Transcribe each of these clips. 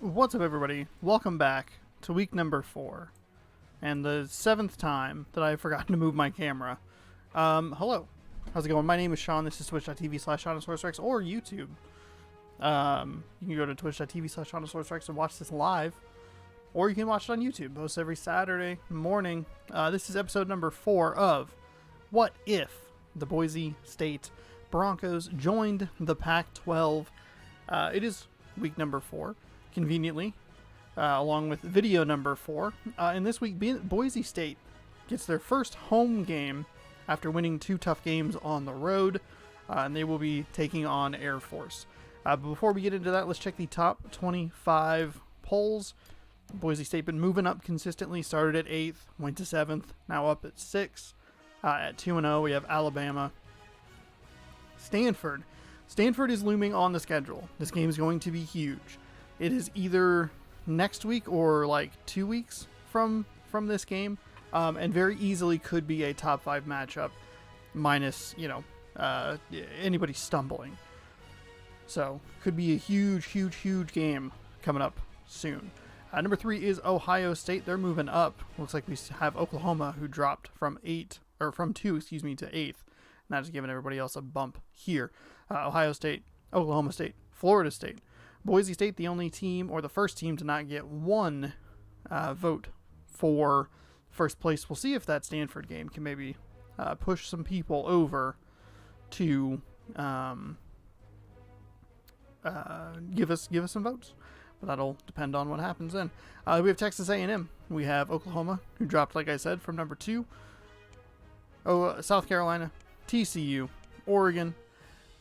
What's up, everybody? Welcome back to week number 4, and the 7th time that I've forgotten to move my camera. Hello. How's it going? My name is Sean. This is twitch.tv/SeanSourceRex or YouTube. You can go to twitch.tv/SeanSourceRex and watch this live, or you can watch it on YouTube. Posts every Saturday morning. This is episode number 4 of What If the Boise State Broncos joined the Pac-12. It is week number 4. Conveniently, along with video number 4. And this week, Boise State gets their first home game after winning 2 tough games on the road, and they will be taking on Air Force. But before we get into that, let's check the top 25 polls. Boise State been moving up consistently, started at 8th, went to 7th, now up at 6th. At 2-0, we have Alabama. Stanford. Stanford is looming on the schedule. This game is going to be huge. It is either next week or like 2 weeks from this game, and very easily could be a top 5 matchup, minus anybody stumbling. So could be a huge game coming up soon. Number 3 is Ohio State. They're moving up. Looks like we have Oklahoma, who dropped from 2 to 8th. And that's giving everybody else a bump here. Ohio State, Oklahoma State, Florida State. Boise State, the only team, or the first team, to not get one vote for first place. We'll see if that Stanford game can maybe push some people over to give us some votes. But that'll depend on what happens then. We have Texas A&M. We have Oklahoma, who dropped, like I said, from number 2. South Carolina, TCU, Oregon,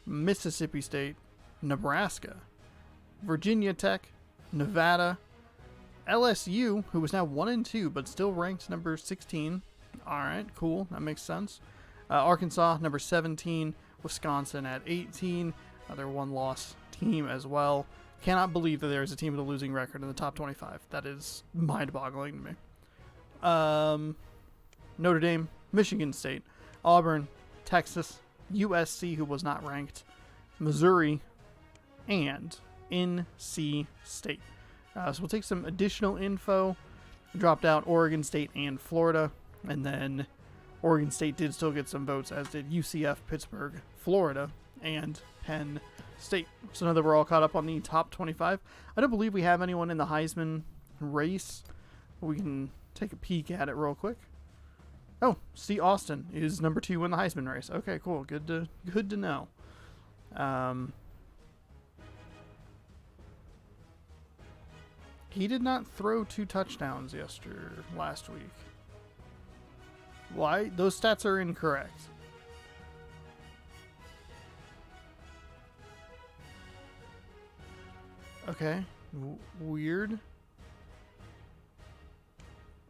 Mississippi State, Nebraska, Virginia Tech, Nevada, LSU, who is now 1-2, but still ranked number 16. All right, cool. That makes sense. Arkansas, number 17. Wisconsin at 18. Another one-loss team as well. Cannot believe that there is a team with a losing record in the top 25. That is mind-boggling to me. Notre Dame, Michigan State, Auburn, Texas, USC, who was not ranked, Missouri, and NC State. So we'll take some additional info. Dropped out Oregon State and Florida, and then Oregon State did still get some votes, as did UCF, Pittsburgh, Florida, and Penn State. So now that we're all caught up on the top 25, I don't believe we have anyone in the Heisman race. We can take a peek at it real quick. Oh, C. Austin is number 2 in the Heisman race. Okay, cool. Good to know. He did not throw 2 touchdowns last week. Why? Those stats are incorrect. Okay. Weird.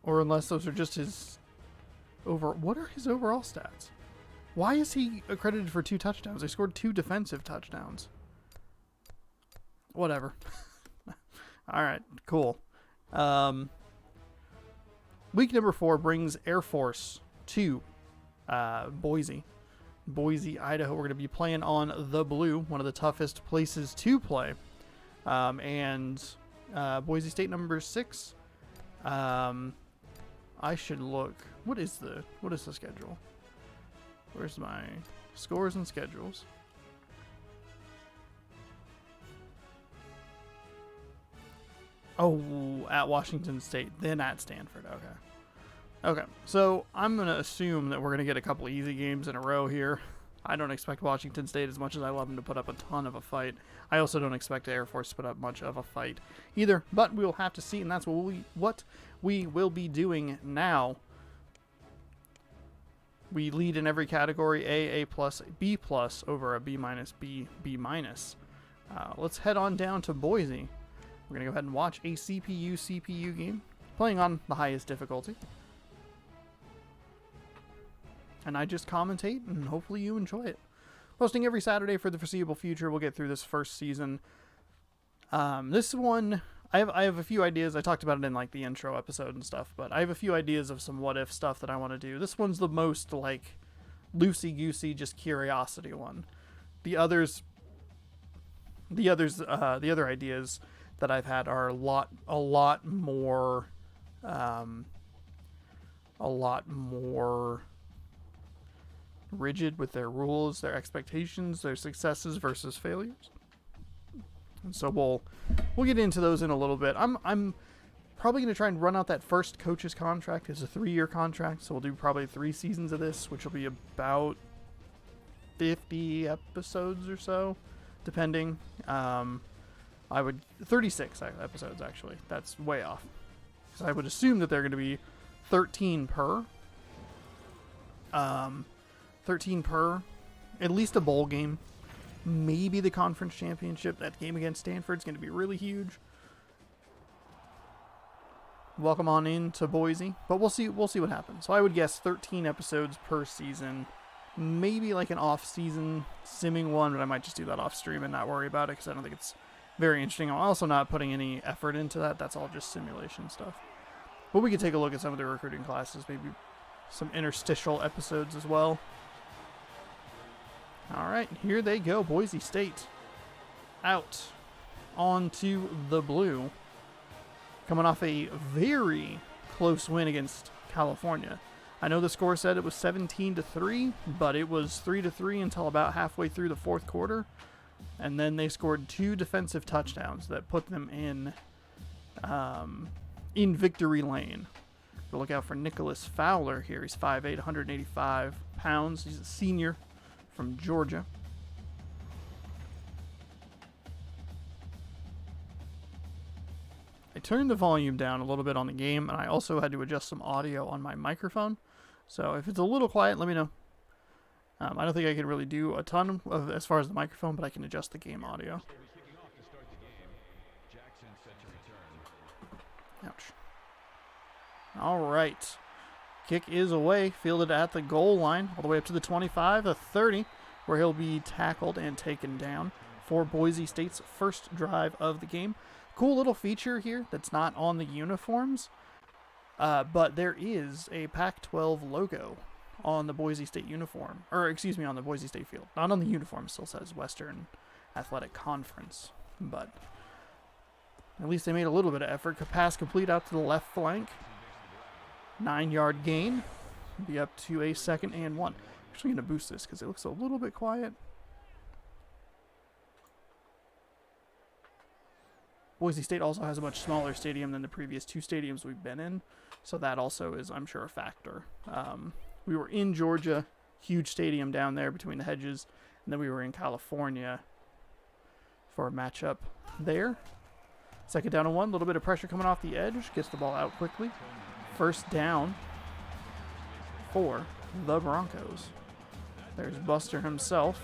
Or unless those are just his what are his overall stats? Why is he accredited for 2 touchdowns? They scored 2 defensive touchdowns. Whatever. All right, cool. Week number 4 brings Air Force to Boise, Idaho. We're going to be playing on the Blue, one of the toughest places to play. And Boise State number 6. I should look. What is the schedule? Where's my scores and schedules? Oh, at Washington State, then at Stanford. Okay. So I'm going to assume that we're going to get a couple easy games in a row here. I don't expect Washington State, as much as I love them, to put up a ton of a fight. I also don't expect Air Force to put up much of a fight either, but we will have to see, and that's what we will be doing now. We lead in every category: A+, B+, over a B-, B-. Let's head on down to Boise. We're going to go ahead and watch a CPU game, playing on the highest difficulty. And I just commentate, and hopefully you enjoy it. Posting every Saturday for the foreseeable future. We'll get through this first season. This one, I have a few ideas. I talked about it in like the intro episode and stuff, but I have a few ideas of some what if stuff that I want to do. This one's the most like loosey-goosey, just curiosity one. The other ideas that I've had are a lot more rigid with their rules, their expectations, their successes versus failures. And so we'll get into those in a little bit. I'm probably going to try and run out that first coach's contract. It's a 3-year contract, so we'll do probably 3 seasons of this, which will be about 50 episodes or so, depending. 36 episodes actually. That's way off. Because I would assume that they're going to be 13 per. 13 per. At least a bowl game. Maybe the conference championship. That game against Stanford is going to be really huge. Welcome on in to Boise, but we'll see what happens. So I would guess 13 episodes per season. Maybe like an off-season simming one, but I might just do that off-stream and not worry about it because I don't think it's very interesting. I'm also not putting any effort into that. That's all just simulation stuff. But we could take a look at some of the recruiting classes, maybe some interstitial episodes as well. All right, here they go. Boise State out onto the blue. Coming off a very close win against California. I know the score said it was 17-3, but it was 3-3 until about halfway through the fourth quarter. And then they scored 2 defensive touchdowns that put them in victory lane. But look out for Nicholas Fowler here. He's 5'8", 185 pounds. He's a senior from Georgia. I turned the volume down a little bit on the game, and I also had to adjust some audio on my microphone. So if it's a little quiet, let me know. I don't think I can really do a ton of as far as the microphone, but I can adjust the game audio. Ouch. All right. Kick is away, fielded at the goal line, all the way up to the 25, the 30, where he'll be tackled and taken down for Boise State's first drive of the game. Cool little feature here that's not on the uniforms, but there is a Pac-12 logo on the Boise State uniform, or excuse me, on the Boise State field. Not on the uniform, it still says Western Athletic Conference, but at least they made a little bit of effort. Pass complete out to the left flank. 9-yard gain. Be up to a 2nd and 1. I'm actually going to boost this because it looks a little bit quiet. Boise State also has a much smaller stadium than the previous 2 stadiums we've been in, so that also is, I'm sure, a factor. We were in Georgia, huge stadium down there between the hedges, and then we were in California for a matchup there. 2nd down and 1, a little bit of pressure coming off the edge, gets the ball out quickly. 1st down for the Broncos. There's Buster himself.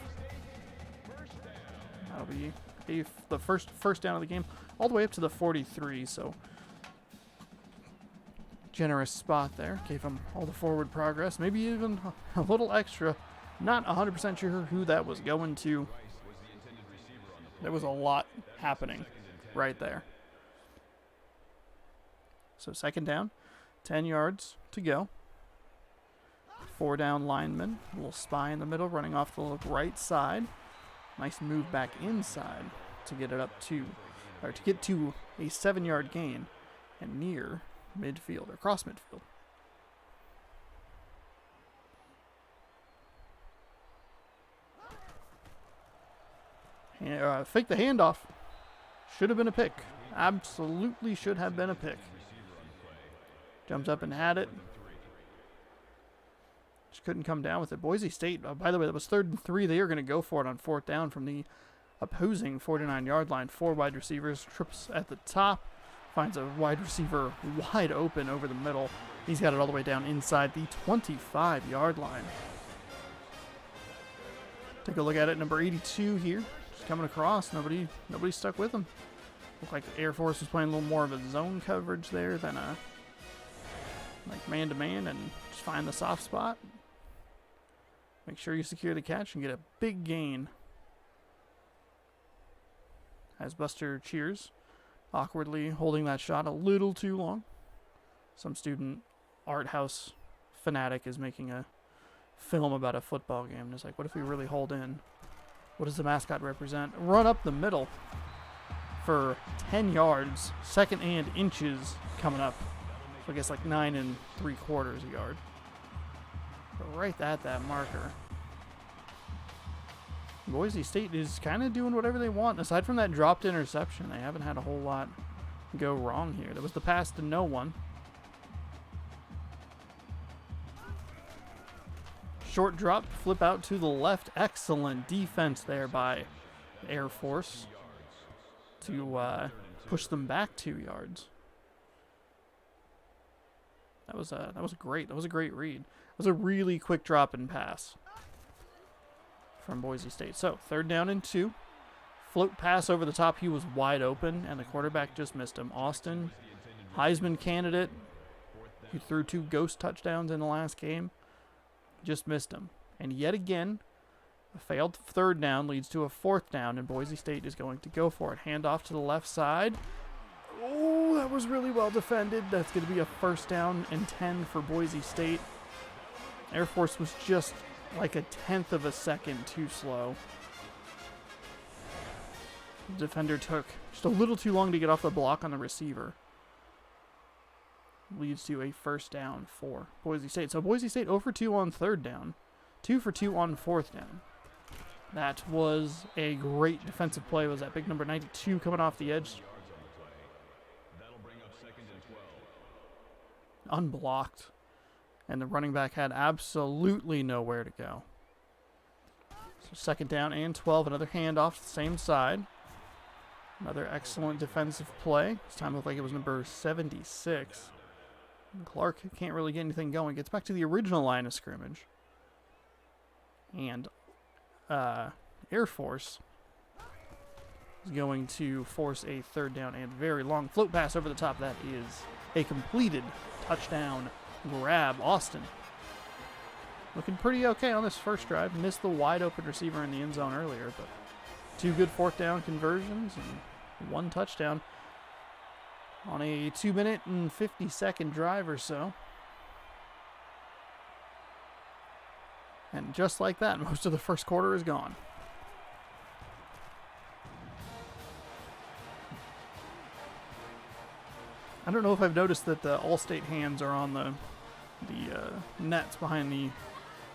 That'll be the first down of the game, all the way up to the 43, so generous spot there. Gave him all the forward progress, maybe even a little extra. Not 100% sure who that was going to. There was a lot happening right there. So 2nd down, 10 yards to go. 4 down lineman, a little spy in the middle, running off the right side. Nice move back inside to get it up to, or to get to a 7-yard gain and near midfield, or cross midfield. Fake the handoff. Should have been a pick. Absolutely should have been a pick. Jumped up and had it. Just couldn't come down with it. Boise State, by the way, that was 3rd and 3. They are going to go for it on 4th down from the opposing 49-yard line. 4 wide receivers. Trips at the top. Finds a wide receiver wide open over the middle. He's got it all the way down inside the 25-yard line. Take a look at it. Number 82 here. Just coming across. Nobody stuck with him. Looked like the Air Force was playing a little more of a zone coverage there than a like man-to-man, and just find the soft spot. Make sure you secure the catch and get a big gain. As Buster cheers, awkwardly holding that shot a little too long. Some student art house fanatic is making a film about a football game. And it's like, what if we really hold in? What does the mascot represent? Run up the middle for 10 yards, second and inches coming up. So I guess like 9 3/4 yard. But right at that marker. Boise State is kind of doing whatever they want. Aside from that dropped interception, they haven't had a whole lot go wrong here. There was the pass to no one. Short drop, flip out to the left. Excellent defense there by Air Force to push them back 2 yards. That was great. That was a great read. It was a really quick drop and pass from Boise State. So 3rd down and 2. Float pass over the top. He was wide open, and the quarterback just missed him. Austin, Heisman candidate, who threw 2 ghost touchdowns in the last game, just missed him. And yet again, a failed 3rd down leads to a 4th down, and Boise State is going to go for it. Handoff to the left side. Oh, that was really well defended. That's going to be a 1st down and 10 for Boise State. Air Force was just like a 1/10 of a second too slow. The defender took just a little too long to get off the block on the receiver. Leads to a 1st down for Boise State. So Boise State 0 for 2 on 3rd down, 2 for 2 on 4th down. That was a great defensive play. Was that big number 92 coming off the edge? Unblocked. And the running back had absolutely nowhere to go. So 2nd down and 12. Another handoff to the same side. Another excellent defensive play. This time looked like it was number 76. And Clark can't really get anything going. Gets back to the original line of scrimmage. And Air Force is going to force a 3rd down and very long float pass over the top. That is a completed touchdown grab. Austin looking pretty okay on this first drive. Missed the wide open receiver in the end zone earlier, but 2 good 4th down conversions and 1 touchdown on a 2-minute and 50-second drive or so. And just like that, most of the first quarter is gone. I don't know if I've noticed that the All-State hands are on the nets behind the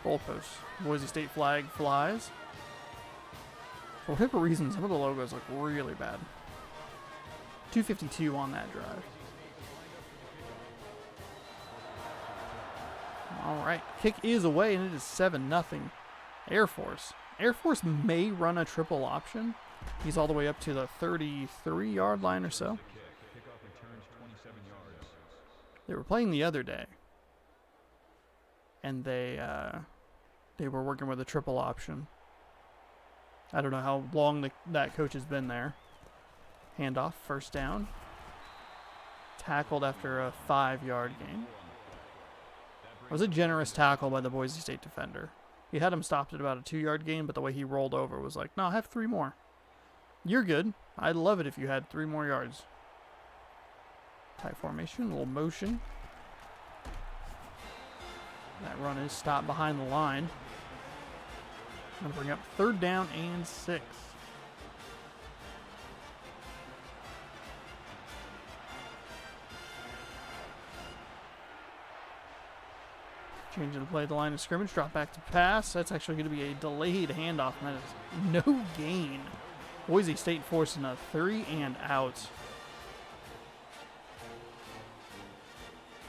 goalposts. Boise State flag flies. For whatever reason, some of the logos look really bad. 2:52 on that drive. All right, kick is away, and it is 7-0. Air Force. Air Force may run a triple option. He's all the way up to the 33-yard line or so. They were playing the other day, and they were working with a triple option. I don't know how long that coach has been there. Handoff, 1st down. Tackled after a 5-yard gain. It was a generous tackle by the Boise State defender. He had him stopped at about a 2-yard gain, but the way he rolled over was like, no, I have 3 more. You're good. I'd love it if you had 3 more yards. Tight formation, a little motion. That run is stopped behind the line. Going to bring up 3rd down and 6. Changing the play, the line of scrimmage, drop back to pass. That's actually going to be a delayed handoff, and that is no gain. Boise State forcing a 3 and out.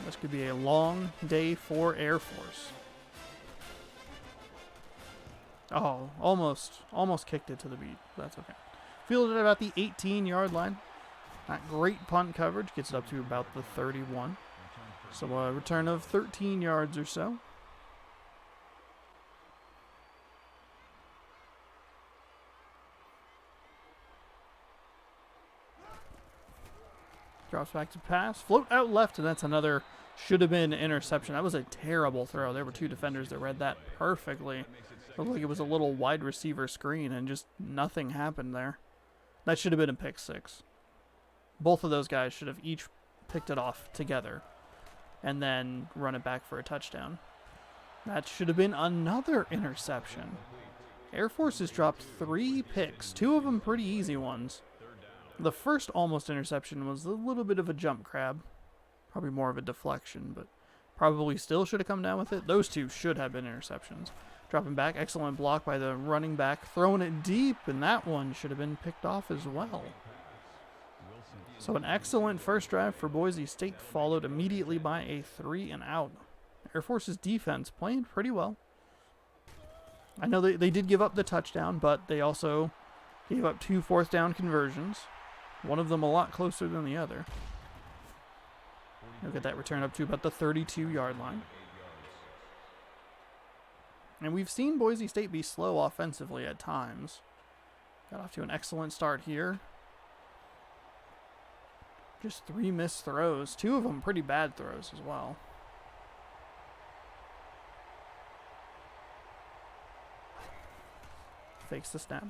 This could be a long day for Air Force. Oh, almost kicked it to the beat. That's okay. Fielded at about the 18-yard line. Not great punt coverage. Gets it up to about the 31. So a return of 13 yards or so. Drops back to pass. Float out left, and that's another should have been interception. That was a terrible throw. There were 2 defenders that read that perfectly. Looked like it was a little wide receiver screen, and just nothing happened there. That should have been a pick 6. Both of those guys should have each picked it off together and then run it back for a touchdown. That should have been another interception. Air Force has dropped 3 picks, 2 of them pretty easy ones. The first almost interception was a little bit of a jump grab. Probably more of a deflection, but probably still should have come down with it. Those two should have been interceptions. Dropping back, excellent block by the running back, throwing it deep, and that one should have been picked off as well. So an excellent first drive for Boise State, followed immediately by a 3-and-out. Air Force's defense playing pretty well. I know they did give up the touchdown, but they also gave up 2 fourth-down conversions. One of them a lot closer than the other. Look at that return up to about the 32-yard line. And we've seen Boise State be slow offensively at times. Got off to an excellent start here. Just 3 missed throws. 2 of them pretty bad throws as well. Fakes the snap.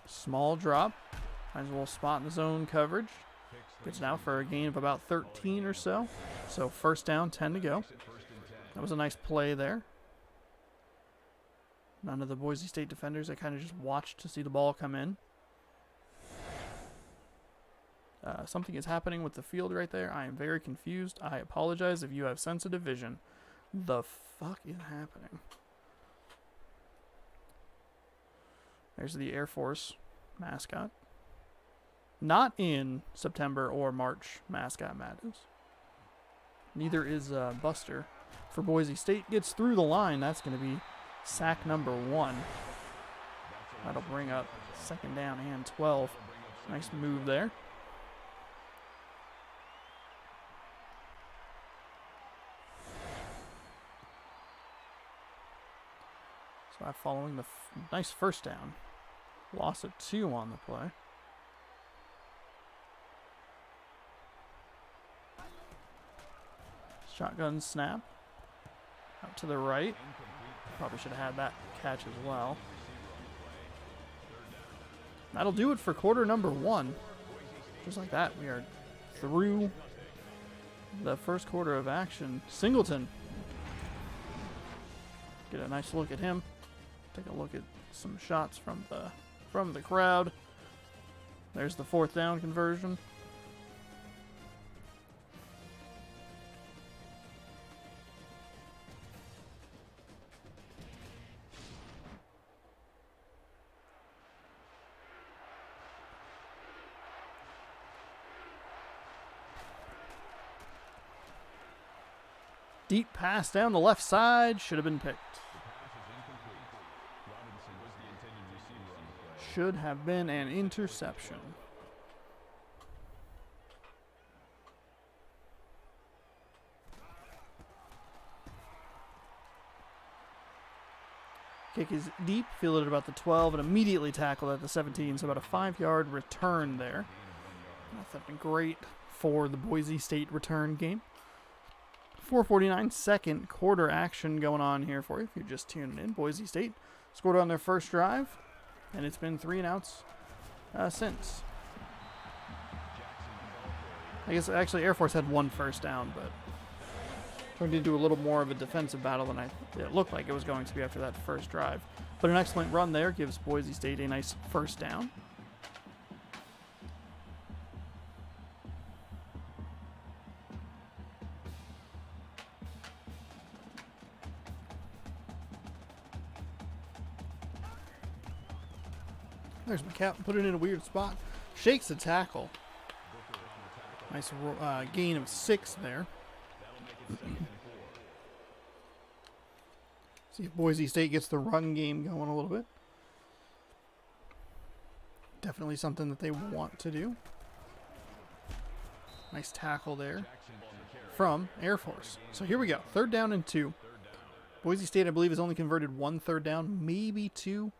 Small drop. Might as well spot in the zone coverage. Gets it out for a gain of about 13 or so. So first down, 10 to go. That was a nice play there. None of the Boise State defenders, I kind of just watched to see the ball come in. Something is happening with the field right there. I am very confused. I apologize if you have sensitive vision. The fuck is happening? There's the Air Force mascot. Not in September or March mascot madness. Neither is Buster. For Boise State, gets through the line. That's going to be sack number 1. That'll bring up second down and 12. Nice move there. So following the nice first down. Loss of 2 on the play. Shotgun snap. Out to the right. Probably should have had that catch as well. That'll do it for quarter number 1. Just like that, we are through the first quarter of action. Singleton. Get a nice look at him. Take a look at some shots from the crowd. There's the 4th down conversion. Deep pass down the left side. Should have been picked. Should have been an interception. Kick is deep, fielded at about the 12, and immediately tackled at the 17, so about a 5-yard return there. Nothing great for the Boise State return game. 4:49 second quarter action going on here for you if you're just tuning in. Boise State scored on their first drive, and it's been 3-and-outs since. I guess actually Air Force had 1 first down, but turned into a little more of a defensive battle than it looked like it was going to be after that first drive. But an excellent run there gives Boise State a nice first down. There's McCap, put it in a weird spot. Shakes the tackle. Nice gain of 6 there. See if Boise State gets the run game going a little bit. Definitely something that they want to do. Nice tackle there from Air Force. So here we go. 3rd down and 2. Boise State, I believe, has only converted 1 third down, maybe 2.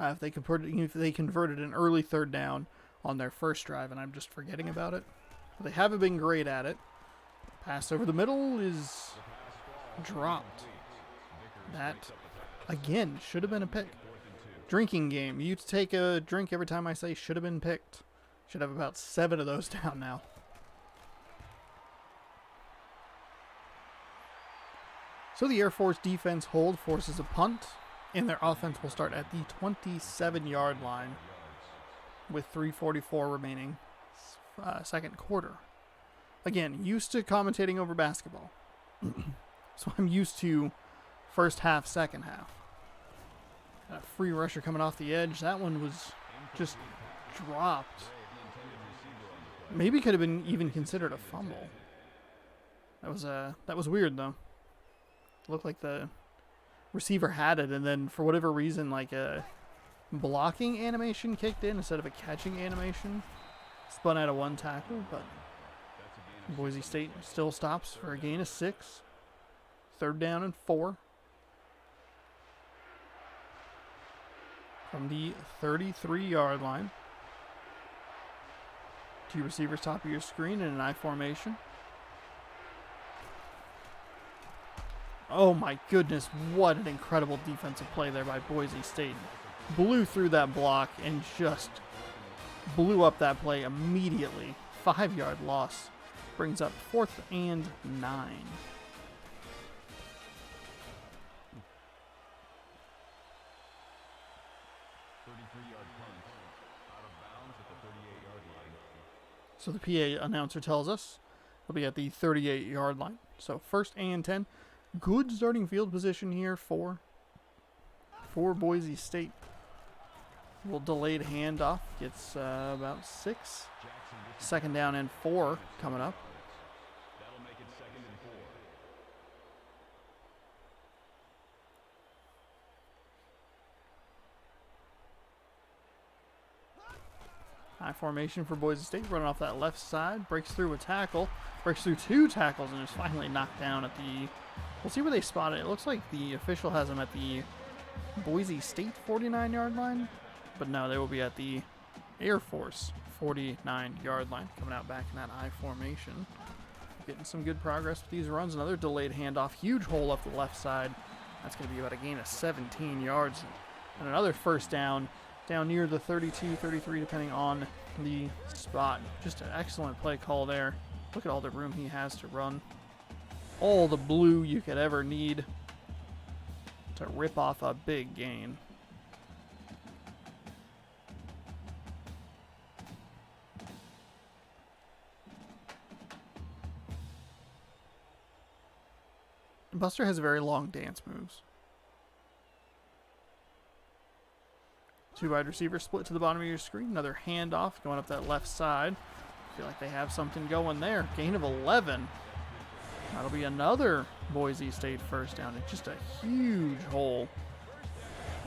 If they converted an early 3rd down on their first drive, and I'm just forgetting about it. But they haven't been great at it. Pass over the middle is dropped. That, again, should have been a pick. Drinking game. You take a drink every time I say should have been picked. Should have about 7 of those down now. So the Air Force defense hold forces a punt. And their offense will start at the 27-yard line with 3:44 remaining second quarter. Again, used to commentating over basketball. So I'm used to first half, second half. A free rusher coming off the edge. That one was just dropped. Maybe could have been even considered a fumble. That was weird though. Looked like the receiver had it, and then for whatever reason, like a blocking animation kicked in instead of a catching animation. Spun out of one tackle, but Boise State still stops for a gain of 6. 3rd down and 4. From the 33-yard line. 2 receivers top of your screen in an I formation. Oh my goodness, what an incredible defensive play there by Boise State. Blew through that block and just blew up that play immediately. 5-yard loss. Brings up 4th and 9. So the PA announcer tells us he'll be at the 38-yard line. So 1st and 10. Good starting field position here for Boise State. A little delayed handoff. Gets about 6. 2nd down and 4 coming up. High formation for Boise State, running off that left side, breaks through a tackle, breaks through 2 tackles, and is finally knocked down at the, we'll see where they spot it. It looks like the official has him at the Boise State 49-yard line, but no, they will be at the Air Force 49-yard line, coming out back in that I formation. Getting some good progress with these runs. Another delayed handoff, huge hole up the left side. That's going to be about a gain of 17 yards. And another 1st down near the 32, 33, depending on the spot. Just an excellent play call there. Look at all the room he has to run. All the blue you could ever need to rip off a big gain. Buster has very long dance moves. 2 wide receivers split to the bottom of your screen. Another handoff going up that left side. Feel like they have something going there. Gain of 11. That'll be another Boise State 1st down. It's just a huge hole.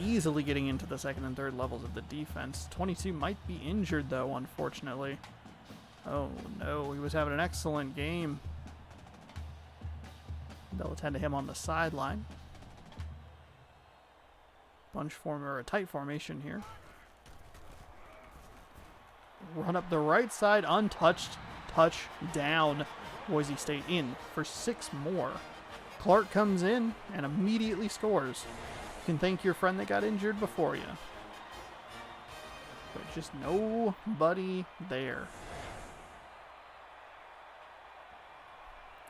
Easily getting into the 2nd and 3rd levels of the defense. 22 might be injured though, unfortunately. Oh no, he was having an excellent game. They'll attend to him on the sideline. Bunch form or a tight formation here. Run up the right side, untouched. Touchdown. Boise State in for 6 more. Clark comes in and immediately scores. You can thank your friend that got injured before you. But just nobody there.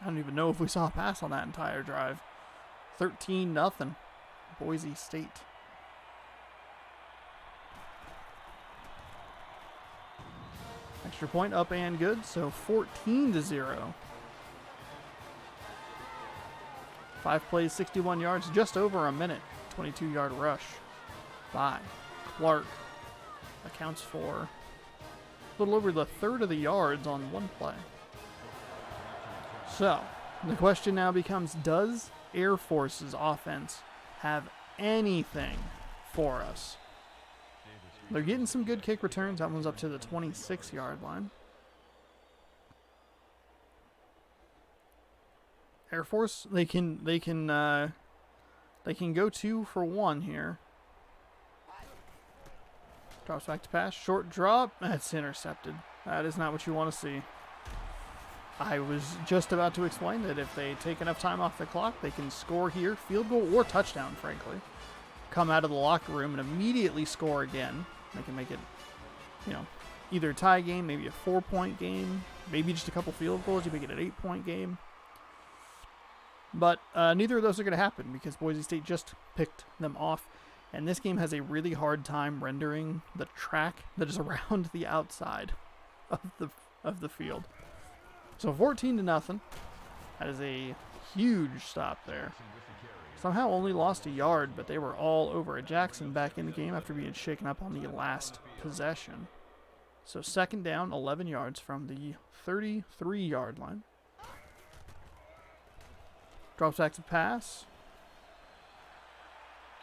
I don't even know if we saw a pass on that entire drive. 13-0. Boise State. Extra point up and good, so 14-0. 5 plays, 61 yards, just over a minute. 22-yard rush by Clark. Accounts for a little over the 1/3 of the yards on one play. So, the question now becomes, does Air Force's offense have anything for us? They're getting some good kick returns. That one's up to the 26-yard line. Air Force, they can go 2 for 1 here. Drops back to pass, short drop. That's intercepted. That is not what you want to see. I was just about to explain that if they take enough time off the clock, they can score here, field goal or touchdown, frankly. Come out of the locker room and immediately score again. They can make it, either a tie game, maybe a 4-point game, maybe just a couple field goals. You make it an 8-point game. But neither of those are going to happen because Boise State just picked them off. And this game has a really hard time rendering the track that is around the outside of of the field. So 14-0. That is a huge stop there. Somehow only lost a yard, but they were all over it. Jackson back in the game after being shaken up on the last possession. So 2nd down, 11 yards from the 33-yard line. Drops back to pass.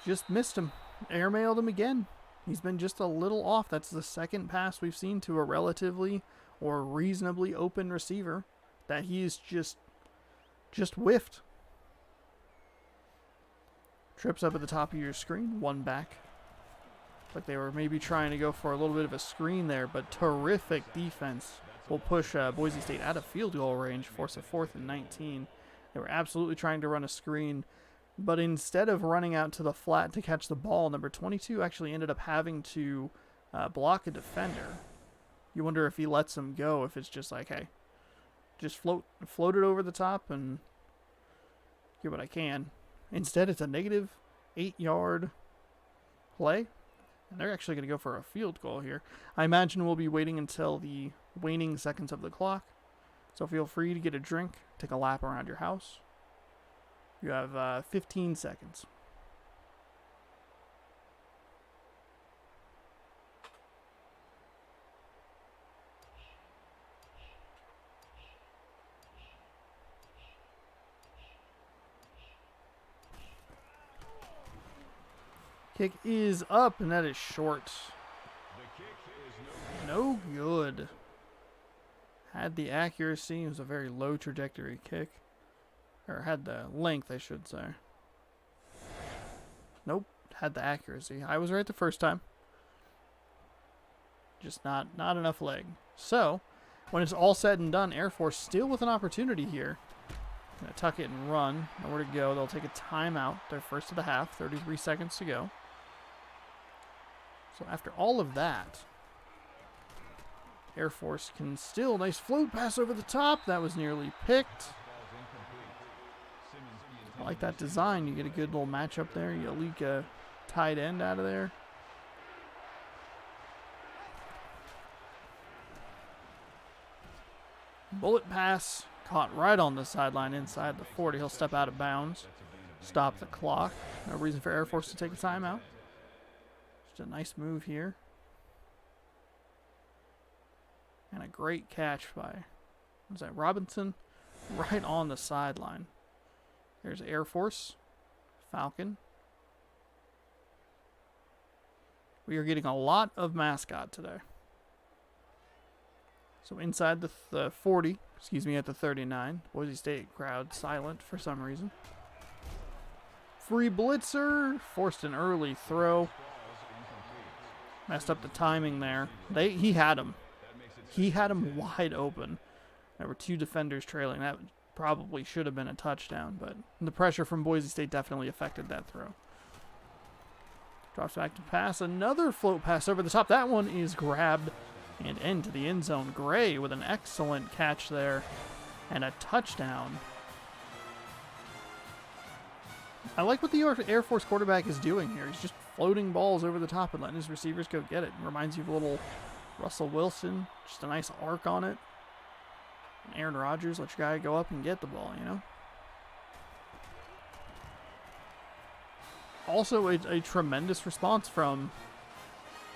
Just missed him. Airmailed him again. He's been just a little off. That's the 2nd pass we've seen to a relatively or reasonably open receiver that he's just whiffed. Trips up at the top of your screen. 1 back. Like they were maybe trying to go for a little bit of a screen there, but terrific defense will push Boise State out of field goal range, force a 4th and 19. They were absolutely trying to run a screen, but instead of running out to the flat to catch the ball, number 22 actually ended up having to block a defender. You wonder if he lets him go, if it's just like, hey, just float it over the top and get what I can. Instead, it's a negative 8-yard play, and they're actually going to go for a field goal here. I imagine we'll be waiting until the waning seconds of the clock, so feel free to get a drink, take a lap around your house. You have 15 seconds. Kick is up, and that is short. No good. Had the accuracy. It was a very low trajectory kick. Or had the length, I should say. Nope. Had the accuracy. I was right the first time. Just not enough leg. So, when it's all said and done, Air Force still with an opportunity here. Gonna tuck it and run. Nowhere to go. They'll take a timeout. Their first of the half. 33 seconds to go. So after all of that, Air Force can still, nice float pass over the top. That was nearly picked. I like that design. You get a good little matchup there. You leak a tight end out of there. Bullet pass caught right on the sideline inside the 40. He'll step out of bounds. Stop the clock. No reason for Air Force to take a timeout. Just a nice move here. And a great catch by, was that Robinson? Right on the sideline. There's Air Force. Falcon. We are getting a lot of mascot today. So inside the 40, at the 39. Boise State crowd silent for some reason. Free blitzer. Forced an early throw. Messed up the timing there. He had him. He had him wide open. There were 2 defenders trailing. That probably should have been a touchdown, but the pressure from Boise State definitely affected that throw. Drops back to pass. Another float pass over the top. That one is grabbed and into the end zone. Gray with an excellent catch there and a touchdown. I like what the Air Force quarterback is doing here. He's just floating balls over the top and letting his receivers go get it. Reminds you of a little Russell Wilson. Just a nice arc on it. And Aaron Rodgers, let your guy go up and get the ball, you know? Also, a tremendous response from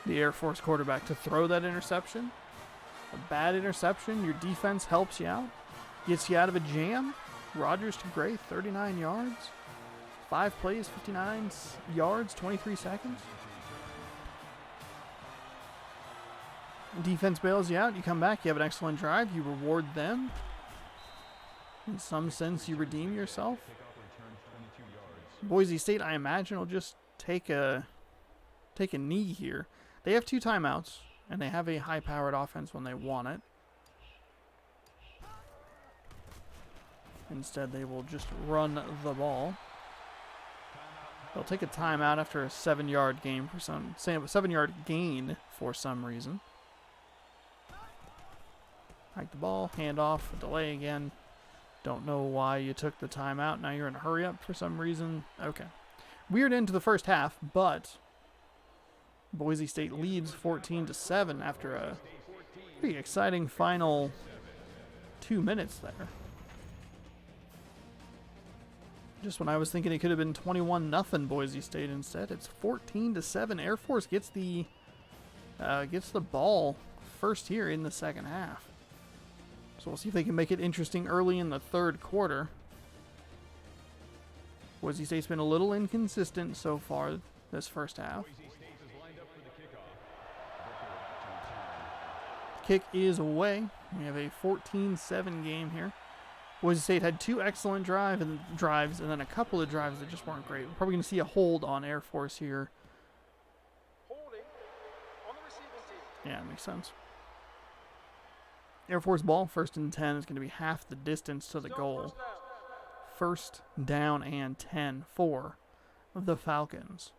the Air Force quarterback to throw that interception. A bad interception. Your defense helps you out. Gets you out of a jam. Rodgers to Gray, 39 yards. 5 plays, 59 yards, 23 seconds. Defense bails you out. You come back. You have an excellent drive. You reward them. In some sense, you redeem yourself. Boise State, I imagine, will just take a knee here. They have 2 timeouts, and they have a high-powered offense when they want it. Instead, they will just run the ball. They'll take a timeout after a 7-yard gain for some 7-yard gain for some reason. Hike the ball, hand off, delay again. Don't know why you took the timeout. Now you're in a hurry up for some reason. Okay. Weird into the first half, but Boise State leads 14-7 after a pretty exciting final 2 minutes there. Just when I was thinking it could have been 21-0 Boise State, instead it's 14-7. Air Force gets the ball first here in the second half. So we'll see if they can make it interesting early in the third quarter. Boise State's been a little inconsistent so far this first half. Kick is away. We have a 14-7 game here. Boise State had 2 excellent drives and then a couple of drives that just weren't great. We're probably going to see a hold on Air Force here. Holding on the receiving team. Yeah, makes sense. Air Force ball, 1st and 10, is going to be half the distance to the goal. First down and 10 for the Falcons.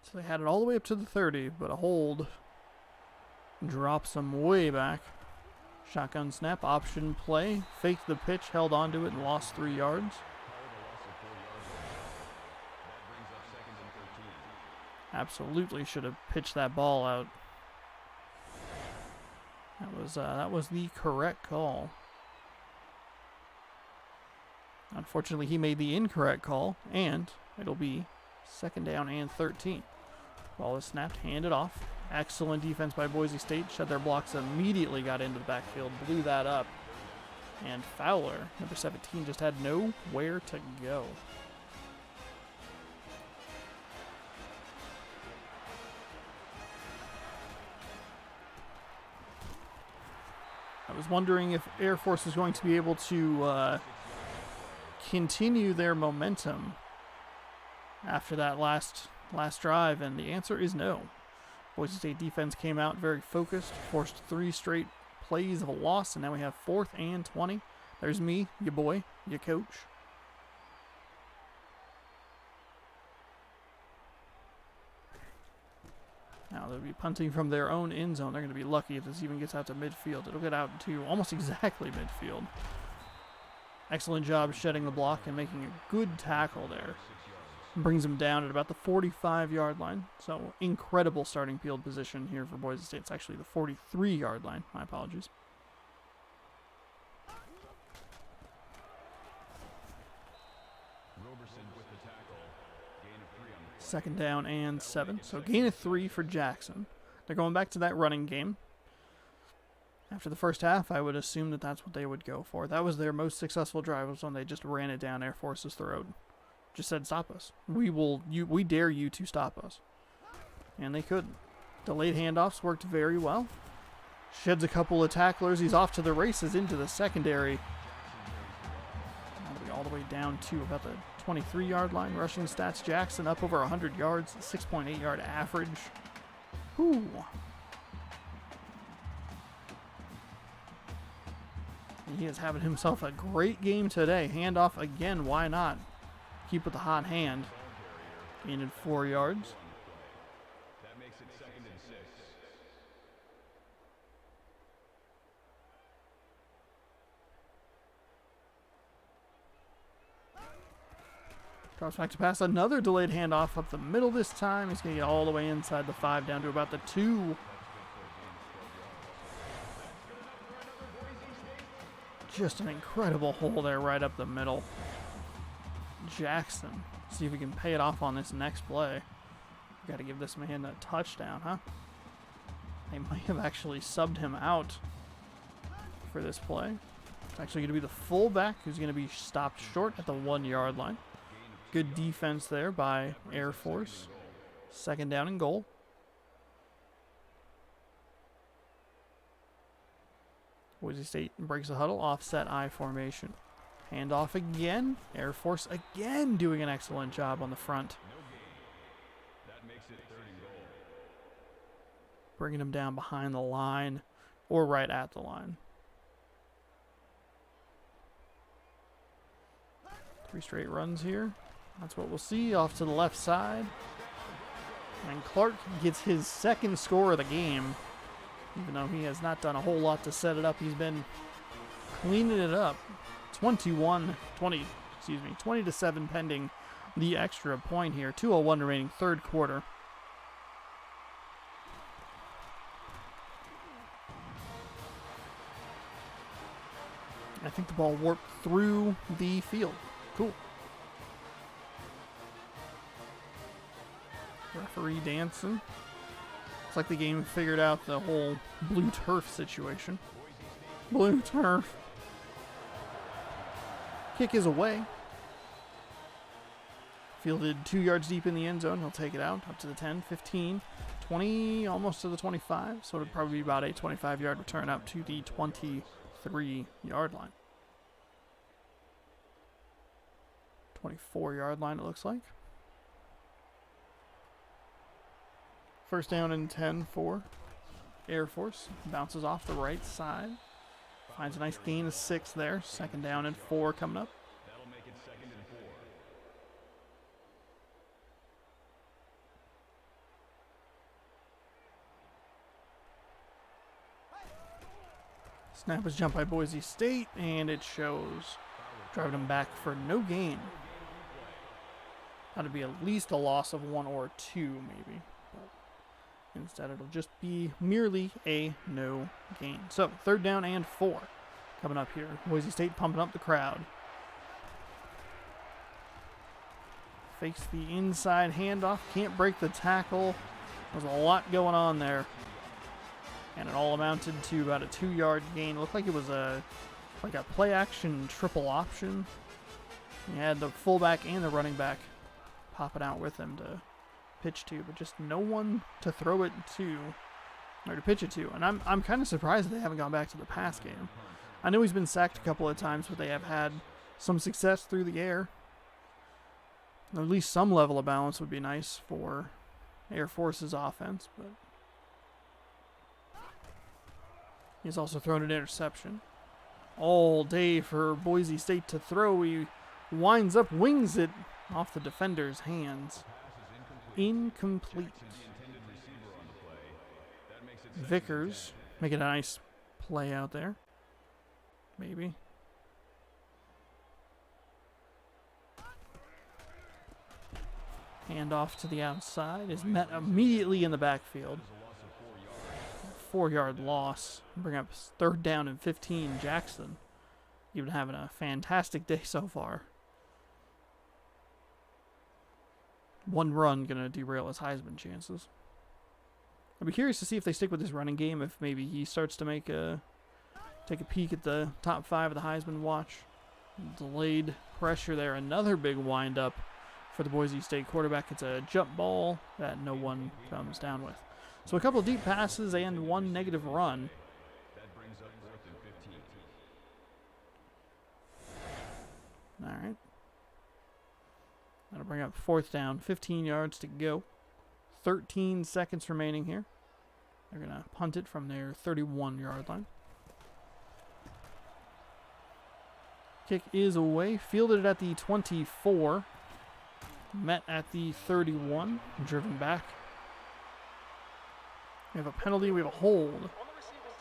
So they had it all the way up to the 30, but a hold drops them way back. Shotgun snap, option play, faked the pitch, held onto it, and lost 3 yards. Absolutely should have pitched that ball out. That was the correct call. Unfortunately, he made the incorrect call, and it'll be 2nd down and 13. Ball is snapped, handed off. Excellent defense by Boise State. Shed their blocks immediately, got into the backfield, blew that up. And Fowler, number 17, just had nowhere to go. I was wondering if Air Force is going to be able to continue their momentum after that last drive, and the answer is no. Boise State defense came out very focused, forced 3 straight plays of a loss, and now we have 4th and 20. There's me, your boy, your coach. Now they'll be punting from their own end zone. They're going to be lucky if this even gets out to midfield. It'll get out to almost exactly midfield. Excellent job shedding the block and making a good tackle there. Brings them down at about the 45-yard line. So incredible starting field position here for Boise State. It's actually the 43-yard line. My apologies. Second down and 7. So gain of 3 for Jackson. They're going back to that running game. After the first half, I would assume that that's what they would go for. That was their most successful drive, was when they just ran it down Air Force's throat. Just said, stop us. We dare you to stop us. And they couldn't. Delayed handoffs worked very well. Sheds a couple of tacklers. He's off to the races into the secondary. That'll be all the way down to about the 23-yard line. Rushing stats, Jackson up over 100 yards, 6.8-yard average. Whew. He is having himself a great game today. Handoff again, why not? Keep with the hot hand. Gained 4 yards. That makes it 2nd and 6. Drops back to pass. Another delayed handoff up the middle this time. He's going to get all the way inside the 5 down to about the 2. Just an incredible hole there right up the middle. Jackson. See if we can pay it off on this next play. Got to give this man a touchdown, huh? They might have actually subbed him out for this play. It's actually going to be the fullback who's going to be stopped short at the 1-yard line. Good defense there by Air Force. 2nd down and goal. Boise State breaks the huddle, offset I formation. Handoff again. Air Force again doing an excellent job on the front. That makes it 3rd and goal. Bringing him down behind the line or right at the line. 3 straight runs here. That's what we'll see. Off to the left side. And Clark gets his 2nd score of the game. Even though he has not done a whole lot to set it up, he's been cleaning it up. 20-7 pending the extra point here. 2:01 remaining, third quarter. I think the ball warped through the field. Cool. Referee dancing. Looks like the game figured out the whole blue turf situation. Blue turf. Kick is away. Fielded 2 yards deep in the end zone. He'll take it out up to the 10, 15, 20, almost to the 25. So it'll probably be about a 25-yard return up to the 23-yard line. 24-yard line, it looks like. First down and 10 for Air Force. Bounces off the right side. Finds a nice gain of 6 there. Second down and 4 coming up. That'll make it 2nd and 4. Snap is jumped by Boise State, and it shows driving them back for no gain. That'd be at least a loss of 1 or 2, maybe. But instead, it'll just be merely a no gain. So, third down and 4 coming up here. Boise State pumping up the crowd. Fakes the inside handoff. Can't break the tackle. There's a lot going on there. And it all amounted to about a 2-yard gain. It looked like it was like a play-action triple option. You had the fullback and the running back popping out with him to pitch to, but just no one to throw it to or to pitch it to. And I'm kind of surprised that they haven't gone back to the pass game. I know he's been sacked a couple of times, but they have had some success through the air. At least some level of balance would be nice for Air Force's offense, but he's also thrown an interception. All day for Boise State to throw. He winds up, wings it off the defender's hands. Incomplete. Vickers making a nice play out there. Maybe. Hand off to the outside is met immediately in the backfield. 4-yard loss. Bring up third down and 15. Jackson, you've been having a fantastic day so far. One run gonna derail his Heisman chances. I'd be curious to see if they stick with this running game. If maybe he starts to take a peek at the top 5 of the Heisman watch. Delayed pressure there. Another big wind up for the Boise State quarterback. It's a jump ball that no one comes down with. So a couple of deep passes and 1 negative run. That brings up 4th and 15. All right. That'll bring up 4th down, 15 yards to go. 13 seconds remaining here. They're going to punt it from their 31-yard line. Kick is away. Fielded at the 24. Met at the 31. Driven back. We have a penalty. We have a hold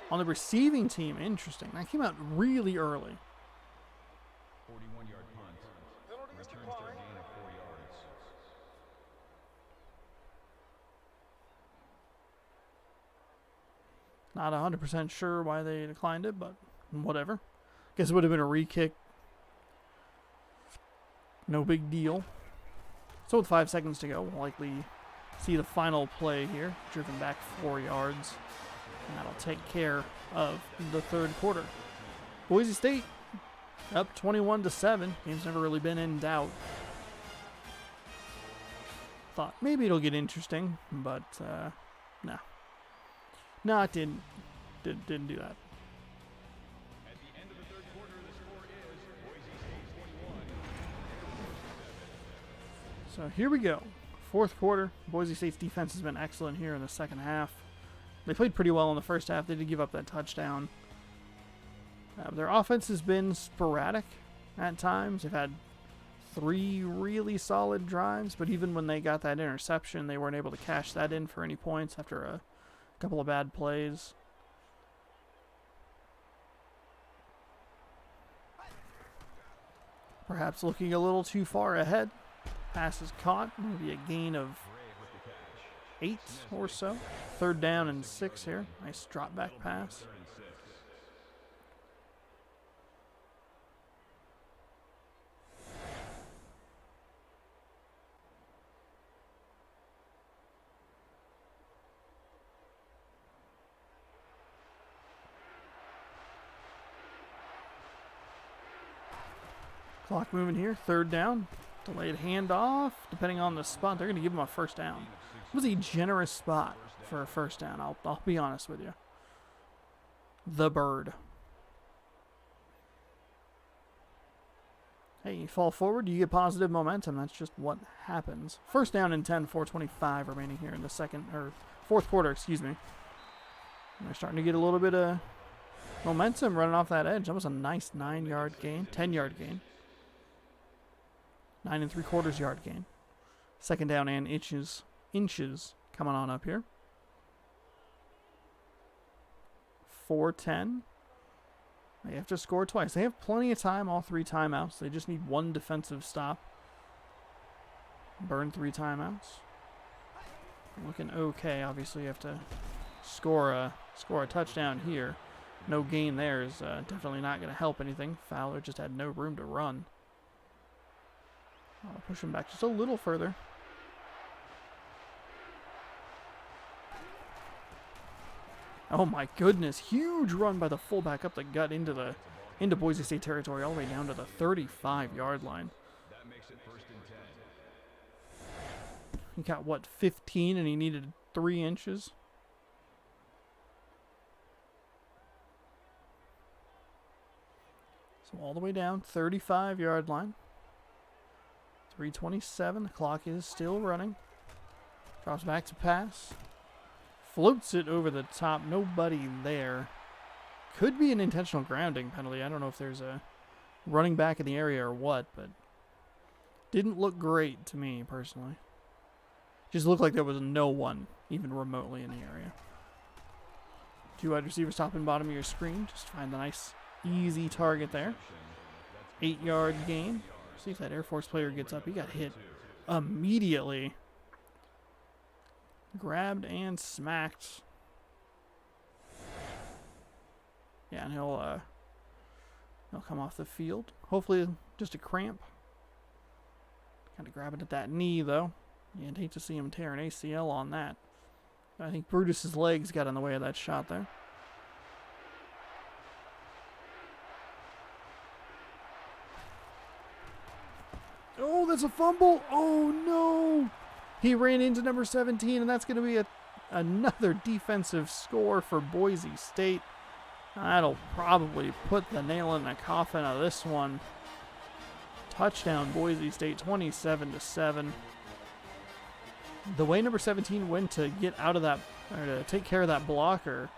on the receiving team. Interesting. That came out really early. 41-yard punt. Returns to a gain of 4 yards. Not 100% sure why they declined it, but whatever. Guess it would have been a re-kick. No big deal. So with 5 seconds to go, we'll likely see the final play here. Driven back 4 yards. And that'll take care of the third quarter. Boise State up 21-7. Game's never really been in doubt. Thought maybe it'll get interesting, but no. No, it didn't. Didn't do that. At the end of the third quarter, the score is Boise State 21. So here we go. Fourth quarter. Boise State's defense has been excellent here in the second half. They played pretty well in the first half. They did give up that touchdown. Their offense has been sporadic at times. They've had 3 really solid drives, but even when they got that interception, they weren't able to cash that in for any points after a couple of bad plays. Perhaps looking a little too far ahead. Pass is caught. Maybe a gain of 8 or so. 3rd down and 6 here. Nice drop back pass. Clock moving here. 3rd down. Delayed handoff. Depending on the spot, they're going to give him a 1st down. It was a generous spot for a 1st down. I'll be honest with you. The bird. Hey, you fall forward, you get positive momentum. That's just what happens. 1st down and 10, 4:25 remaining here in the 4th quarter, excuse me. And they're starting to get a little bit of momentum running off that edge. That was a nice 9-yard gain, 10-yard gain. 9 3/4 yard gain. 2nd down and inches coming on up here. 4:10. They have to score twice. They have plenty of time, all 3 timeouts. They just need 1 defensive stop. Burn 3 timeouts. Looking okay. Obviously, you have to score a touchdown here. No gain there is definitely not going to help anything. Fowler just had no room to run. I'll push him back just a little further. Oh my goodness, huge run by the fullback up the gut into Boise State territory, all the way down to the 35-yard line. That makes it 1st and 10. He got, what, 15, and he needed 3 inches? So all the way down, 35-yard line. 3:27, the clock is still running. Drops back to pass. Floats it over the top, nobody there. Could be an intentional grounding penalty. I don't know if there's a running back in the area or what, but didn't look great to me personally. Just looked like there was no one even remotely in the area. 2 wide receivers top and bottom of your screen. Just find the nice easy target there. 8-yard gain. See if that Air Force player gets up. He got hit immediately. Grabbed and smacked. Yeah, and he'll come off the field. Hopefully just a cramp. Kind of grabbing at that knee, though. You'd hate to see him tear an ACL on that. I think Brutus's legs got in the way of that shot there. Oh, that's a fumble. Oh, no. He ran into number 17, and that's going to be another defensive score for Boise State. That'll probably put the nail in the coffin of this one. Touchdown, Boise State, 27-7. The way number 17 went to get out of that, or to take care of that blocker,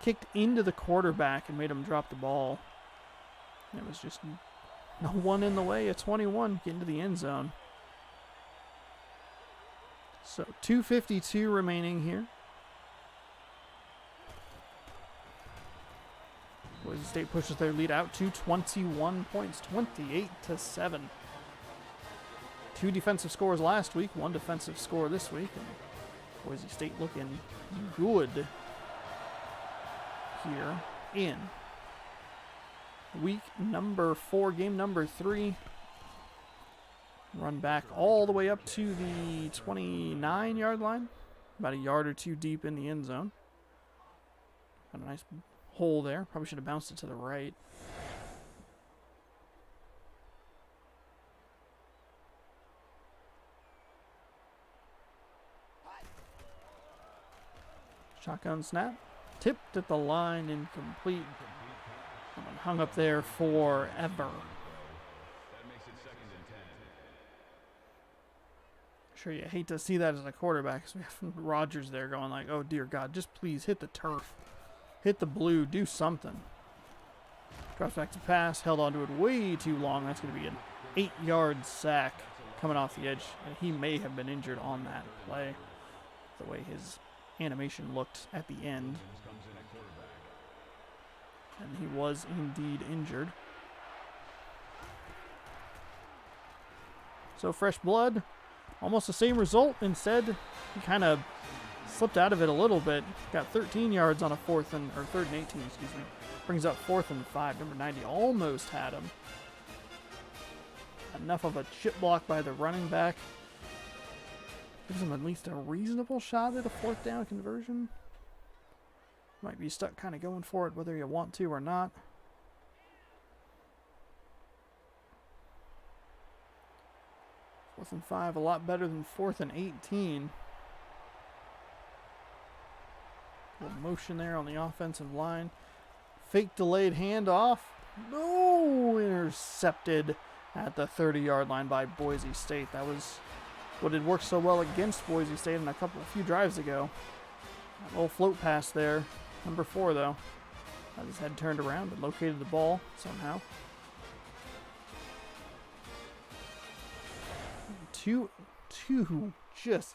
kicked into the quarterback and made him drop the ball. It was just no one in the way. A 21 getting to the end zone. So 2:52 remaining here. Boise State pushes their lead out to 21 points, 28-7. 2 defensive scores last week, 1 defensive score this week, and Boise State looking good here in week number 4, game number 3. Run back all the way up to the 29-yard line, about a yard or 2 deep in the end zone. Got a nice hole there. Probably should have bounced it to the right. Shotgun snap. Tipped at the line, incomplete. Someone hung up there forever. That makes it 2nd and 10. Sure, you hate to see that as a quarterback. So we have Rodgers there going like, oh dear God, just please hit the turf. Hit the blue, do something. Drops back to pass, held onto it way too long. That's going to be an 8-yard sack coming off the edge. And he may have been injured on that play, the way his animation looked at the end. And he was indeed injured. So fresh blood, almost the same result. Instead, he kind of slipped out of it a little bit. Got 13 yards on a third and 18, excuse me. Brings up 4th and 5. Number 90 almost had him. Enough of a chip block by the running back. Gives him at least a reasonable shot at a 4th down conversion. Might be stuck kind of going for it whether you want to or not. Fourth and 5, a lot better than 4th and 18. A little motion there on the offensive line. Fake delayed handoff. No! Intercepted at the 30-yard line by Boise State. That was what had worked so well against Boise State in a few drives ago. That little float pass there. Number 4, though. Had his head turned around but located the ball somehow. Two just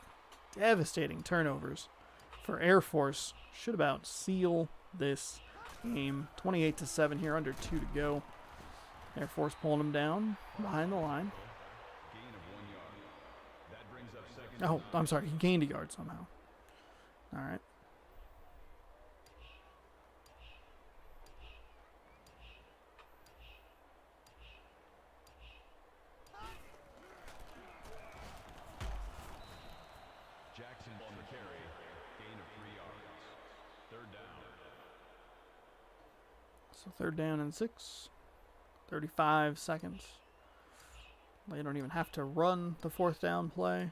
devastating turnovers for Air Force. Should about seal this game. 28-7 here, under 2 to go. Air Force pulling him down behind the line. Oh, I'm sorry. He gained a yard somehow. All right. Jackson on the carry. Gain of 3 yards. Third down. So 3rd down and 6. 35 seconds. They don't even have to run the 4th down play.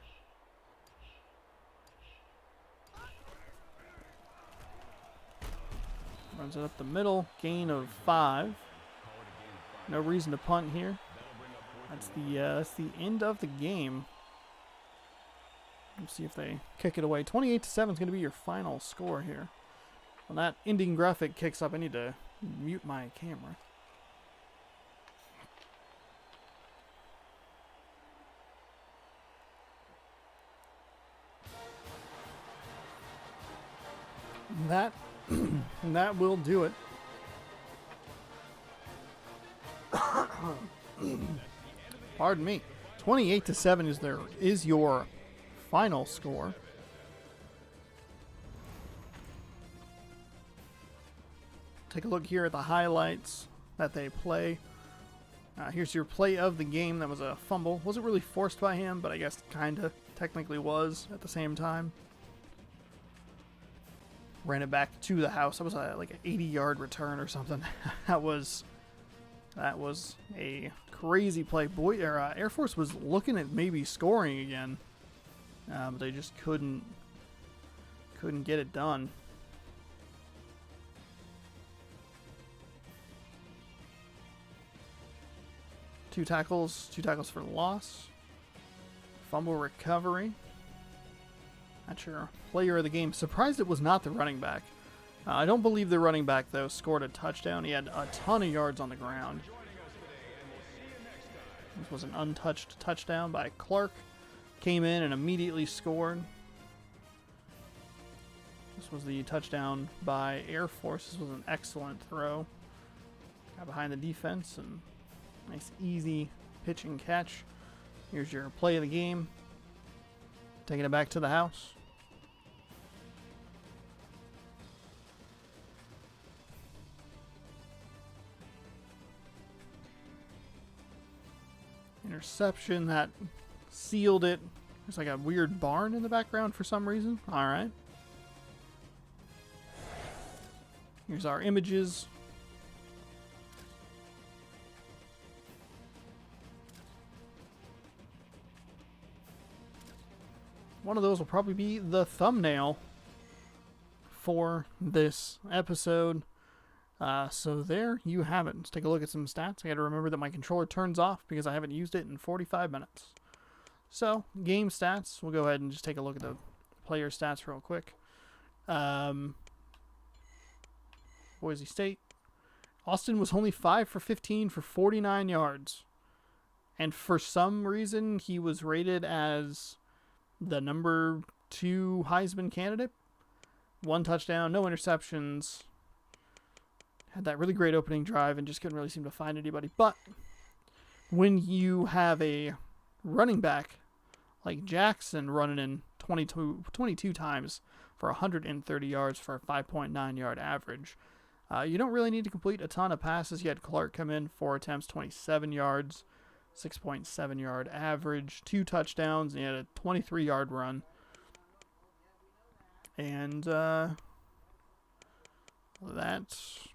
Runs it up the middle. Gain of 5. No reason to punt here. That's the end of the game. Let's see if they kick it away. 28-7 is going to be your final score here. When that ending graphic kicks up, I need to mute my camera. That will do it. Pardon me. 28-7 is your final score. Take a look here at the highlights that they play. Here's your play of the game. That was a fumble. Wasn't really forced by him, but I guess kind of technically was at the same time. Ran it back to the house. That was like an 80-yard return or something. That was a crazy play. Air Force was looking at maybe scoring again, but they just couldn't get it done. Two tackles for loss. Fumble recovery. That's your player of the game. Surprised it was not the running back. I don't believe the running back, though, scored a touchdown. He had a ton of yards on the ground. This was an untouched touchdown by Clark. Came in and immediately scored. This was the touchdown by Air Force. This was an excellent throw. Got behind the defense and nice easy pitch and catch. Here's your play of the game. Taking it back to the house. Interception that sealed it. There's like a weird barn in the background for some reason. All right. Here's our images. One of those will probably be the thumbnail for this episode. So there you have it. Let's take a look at some stats. I got to remember that my controller turns off because I haven't used it in 45 minutes. So, game stats. We'll go ahead and just take a look at the player stats real quick. Boise State. Austin was only 5 for 15 for 49 yards. And for some reason, he was rated as the number 2 Heisman candidate. 1 touchdown, no interceptions. Had that really great opening drive and just couldn't really seem to find anybody. But when you have a running back like Jackson running in 22 times for 130 yards for a 5.9 yard average. You don't really need to complete a ton of passes. You had Clark come in, 4 attempts, 27 yards, 6.7 yard average, 2 touchdowns, and he had a 23 yard run. And that's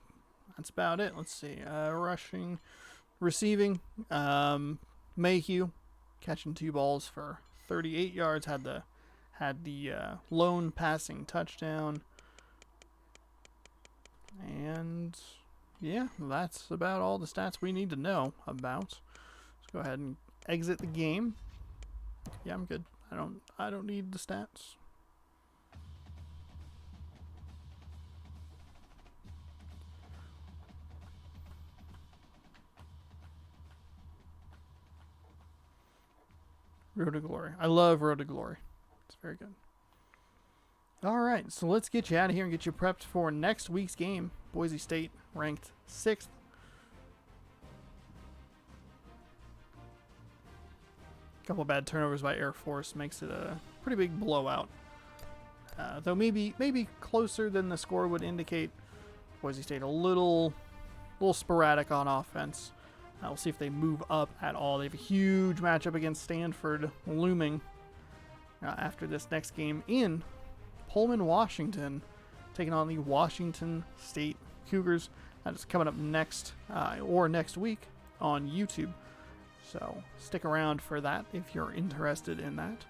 about it. Let's see. Rushing, receiving, Mayhew catching 2 balls for 38 yards. Had the lone passing touchdown. And yeah, that's about all the stats we need to know about. Let's go ahead and exit the game. Yeah, I'm good. I don't need the stats. Road to Glory. I love Road to Glory. It's very good. All right, so let's get you out of here and get you prepped for next week's game. Boise State ranked 6th. Couple of bad turnovers by Air Force makes it a pretty big blowout. Though maybe closer than the score would indicate. Boise State a little sporadic on offense. We'll see if they move up at all. They have a huge matchup against Stanford looming after this next game in Pullman, Washington, taking on the Washington State Cougars. That is coming up next week on YouTube. So stick around for that if you're interested in that.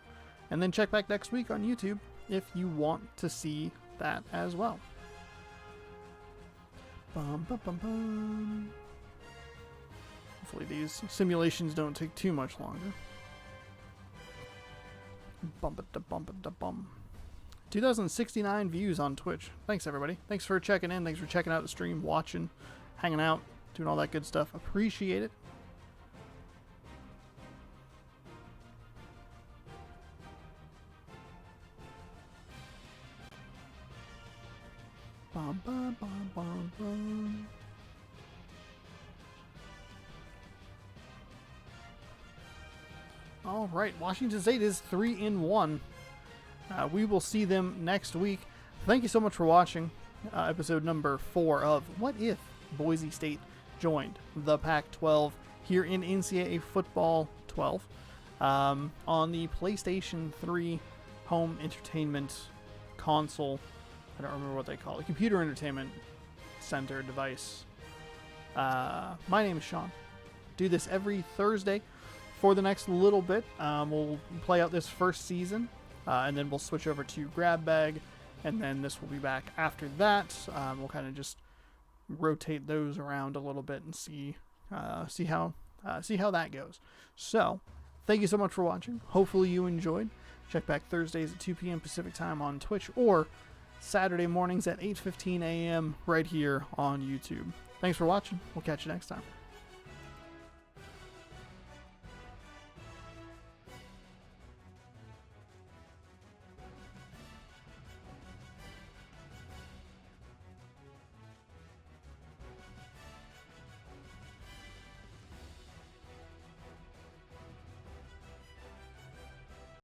And then check back next week on YouTube if you want to see that as well. Bum, bum, bum, bum. Hopefully these simulations don't take too much longer. Bump it da bump it da bum. 2069 views on Twitch. Thanks everybody. Thanks for checking in. Thanks for checking out the stream, watching, hanging out, doing all that good stuff. Appreciate it. Bum, bum, bum, bum, bum. All right, Washington State is 3-1. We will see them next week. Thank you so much for watching episode number 4 of What If Boise State Joined the Pac-12 here in NCAA Football 12 on the PlayStation 3 home entertainment console. I don't remember what they call it. Computer entertainment center device. My name is Sean. Do this every Thursday for the next little bit. We'll play out this first season. And then we'll switch over to Grab Bag, and then this will be back after that. We'll kind of just rotate those around a little bit and see how that goes. So, thank you so much for watching. Hopefully you enjoyed. Check back Thursdays at 2 p.m. Pacific time on Twitch, or Saturday mornings at 8:15 a.m. right here on YouTube. Thanks for watching. We'll catch you next time.